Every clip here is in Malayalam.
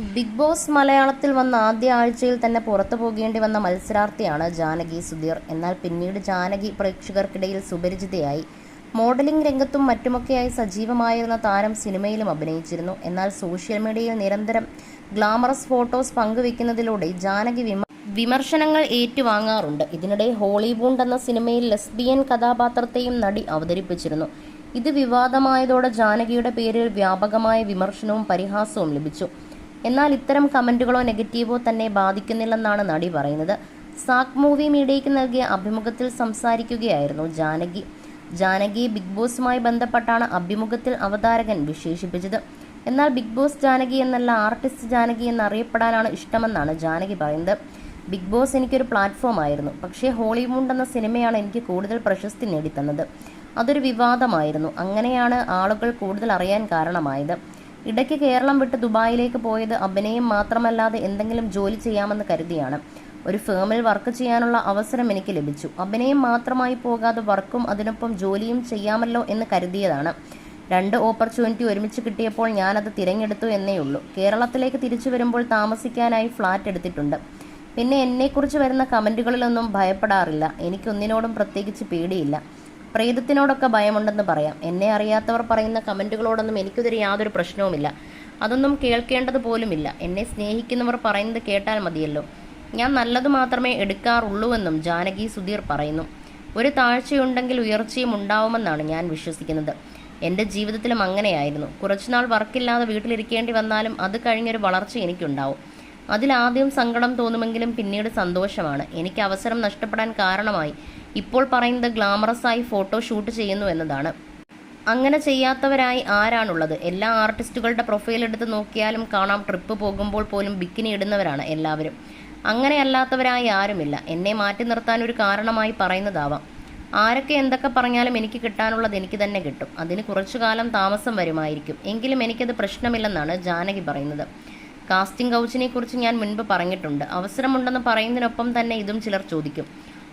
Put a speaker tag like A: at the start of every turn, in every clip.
A: ബിഗ് ബോസ് മലയാളത്തിൽ വന്ന ആദ്യ ആഴ്ചയിൽ തന്നെ പുറത്തു പോകേണ്ടി വന്ന മത്സരാർത്ഥിയാണ് ജാനകി സുധീർ. എന്നാൽ പിന്നീട് ജാനകി പ്രേക്ഷകർക്കിടയിൽ സുപരിചിതയായി. മോഡലിംഗ് രംഗത്തും മറ്റുമൊക്കെയായി സജീവമായിരുന്ന താരം സിനിമയിലും അഭിനയിച്ചിരുന്നു. എന്നാൽ സോഷ്യൽ മീഡിയയിൽ നിരന്തരം ഗ്ലാമറസ് ഫോട്ടോസ് പങ്കുവെക്കുന്നതിലൂടെ ജാനകി വിമർശനങ്ങൾ ഏറ്റുവാങ്ങാറുണ്ട്. ഇതിനിടെ ഹോളിവുഡ് എന്ന സിനിമയിൽ ലെസ്ബിയൻ കഥാപാത്രത്തെയും നടി അവതരിപ്പിച്ചിരുന്നു. ഇത് വിവാദമായതോടെ ജാനകിയുടെ പേരിൽ വ്യാപകമായ വിമർശനവും പരിഹാസവും ലഭിച്ചു. എന്നാൽ ഇത്തരം കമന്റുകളോ നെഗറ്റീവോ തന്നെ ബാധിക്കുന്നില്ലെന്നാണ് നടി പറയുന്നത്. സാക് മൂവി മീഡിയയ്ക്ക് നൽകിയ അഭിമുഖത്തിൽ സംസാരിക്കുകയായിരുന്നു ജാനകി ബിഗ് ബോസുമായി ബന്ധപ്പെട്ടാണ് അഭിമുഖത്തിൽ അവതാരകൻ വിശേഷിപ്പിച്ചത്. എന്നാൽ ബിഗ് ബോസ് ജാനകി എന്നല്ല, ആർട്ടിസ്റ്റ് ജാനകി എന്നറിയപ്പെടാനാണ് ഇഷ്ടമെന്നാണ് ജാനകി പറയുന്നത്. ബിഗ് ബോസ് എനിക്കൊരു പ്ലാറ്റ്ഫോം ആയിരുന്നു. പക്ഷേ ഹോളിവുഡ് എന്ന സിനിമയാണ് എനിക്ക് കൂടുതൽ പ്രശസ്തി നേടിത്തന്നത്. അതൊരു വിവാദമായിരുന്നു. അങ്ങനെയാണ് ആളുകൾ കൂടുതൽ അറിയാൻ കാരണമായത്. ഇടയ്ക്ക് കേരളം വിട്ട് ദുബായിലേക്ക് പോയത് അഭിനയം മാത്രമല്ലാതെ എന്തെങ്കിലും ജോലി ചെയ്യാമെന്ന് കരുതിയാണ്. ഒരു ഫേമിൽ വർക്ക് ചെയ്യാനുള്ള അവസരം എനിക്ക് ലഭിച്ചു. അഭിനയം മാത്രമായി പോകാതെ വർക്കും അതിനൊപ്പം ജോലിയും ചെയ്യാമല്ലോ എന്ന് കരുതിയതാണ്. 2 ഓപ്പർച്യൂണിറ്റി ഒരുമിച്ച് കിട്ടിയപ്പോൾ ഞാനത് തിരഞ്ഞെടുത്തു എന്നേയുള്ളൂ. കേരളത്തിലേക്ക് തിരിച്ചു വരുമ്പോൾ താമസിക്കാനായി ഫ്ലാറ്റ് എടുത്തിട്ടുണ്ട്. പിന്നെ എന്നെക്കുറിച്ച് വരുന്ന കമന്റുകളിലൊന്നും ഭയപ്പെടാറില്ല. എനിക്കൊന്നിനോടും പ്രത്യേകിച്ച് പേടിയില്ല. പ്രേതത്തിനോടൊക്കെ ഭയമുണ്ടെന്ന് പറയാം. എന്നെ അറിയാത്തവർ പറയുന്ന കമന്റുകളോടൊന്നും എനിക്കെതിരെ യാതൊരു പ്രശ്നവുമില്ല. അതൊന്നും കേൾക്കേണ്ടത് പോലുമില്ല. എന്നെ സ്നേഹിക്കുന്നവർ പറയുന്നത് കേട്ടാൽ മതിയല്ലോ. ഞാൻ നല്ലത് മാത്രമേ എടുക്കാറുള്ളൂവെന്നും ജാനകി സുധീർ പറയുന്നു. ഒരു താഴ്ചയുണ്ടെങ്കിൽ ഉയർച്ചയും ഉണ്ടാവുമെന്നാണ് ഞാൻ വിശ്വസിക്കുന്നത്. എൻ്റെ ജീവിതത്തിലും അങ്ങനെയായിരുന്നു. കുറച്ചുനാൾ വർക്കില്ലാതെ വീട്ടിലിരിക്കേണ്ടി വന്നാലും അത് കഴിഞ്ഞൊരു വളർച്ച എനിക്കുണ്ടാവും. അതിലാദ്യം സങ്കടം തോന്നുമെങ്കിലും പിന്നീട് സന്തോഷമാണ്. എനിക്ക് അവസരം നഷ്ടപ്പെടാൻ കാരണമായി ഇപ്പോൾ പറയുന്നത് ഗ്ലാമറസായി ഫോട്ടോ ഷൂട്ട് ചെയ്യുന്നു എന്നതാണ്. അങ്ങനെ ചെയ്യാത്തവരായി ആരാണുള്ളത്? എല്ലാ ആർട്ടിസ്റ്റുകളുടെ പ്രൊഫൈൽ എടുത്ത് നോക്കിയാലും കാണാം, ട്രിപ്പ് പോകുമ്പോൾ പോലും ബിക്കിനി ഇടുന്നവരാണ് എല്ലാവരും. അങ്ങനെയല്ലാത്തവരായി ആരുമില്ല. എന്നെ മാറ്റി നിർത്താൻ ഒരു കാരണമായി പറയുന്നതാവാം. ആരൊക്കെ എന്തൊക്കെ പറഞ്ഞാലും എനിക്ക് കിട്ടാനുള്ളത് എനിക്ക് തന്നെ കിട്ടും. അതിന് കുറച്ചു കാലം താമസം വരുമായിരിക്കും. എങ്കിലും എനിക്കത് പ്രശ്നമില്ലെന്നാണ് ജാനകി പറയുന്നത്. കാസ്റ്റിംഗ് കൗച്ചിനെ കുറിച്ച് ഞാൻ മുൻപ് പറഞ്ഞിട്ടുണ്ട്. അവസരമുണ്ടെന്ന് പറയുന്നതിനൊപ്പം തന്നെ ഇതും ചിലർ ചോദിക്കും.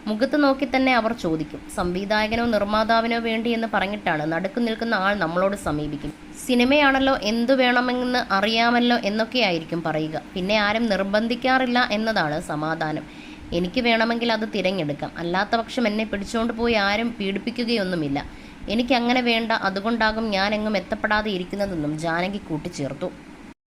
A: മുഖത്ത് നോക്കി തന്നെ അവർ ചോദിക്കും. സംവിധായകനോ നിർമ്മാതാവിനോ വേണ്ടി എന്ന് പറഞ്ഞിട്ടാണ് നടുക്ക് നിൽക്കുന്ന ആൾ നമ്മളോട് സമീപിക്കും. സിനിമയാണല്ലോ, എന്തു വേണമെന്ന് അറിയാമല്ലോ എന്നൊക്കെയായിരിക്കും പറയുക. പിന്നെ ആരും നിർബന്ധിക്കാറില്ല എന്നതാണ് സമാധാനം. എനിക്ക് വേണമെങ്കിൽ അത് തിരഞ്ഞെടുക്കാം. അല്ലാത്ത പക്ഷം എന്നെ പിടിച്ചുകൊണ്ട് പോയി ആരും പീഡിപ്പിക്കുകയൊന്നുമില്ല. എനിക്കങ്ങനെ വേണ്ട. അതുകൊണ്ടാകും ഞാൻ എങ്ങും എത്തപ്പെടാതെ ഇരിക്കുന്നതെന്നും ജാനകി കൂട്ടിച്ചേർത്തു.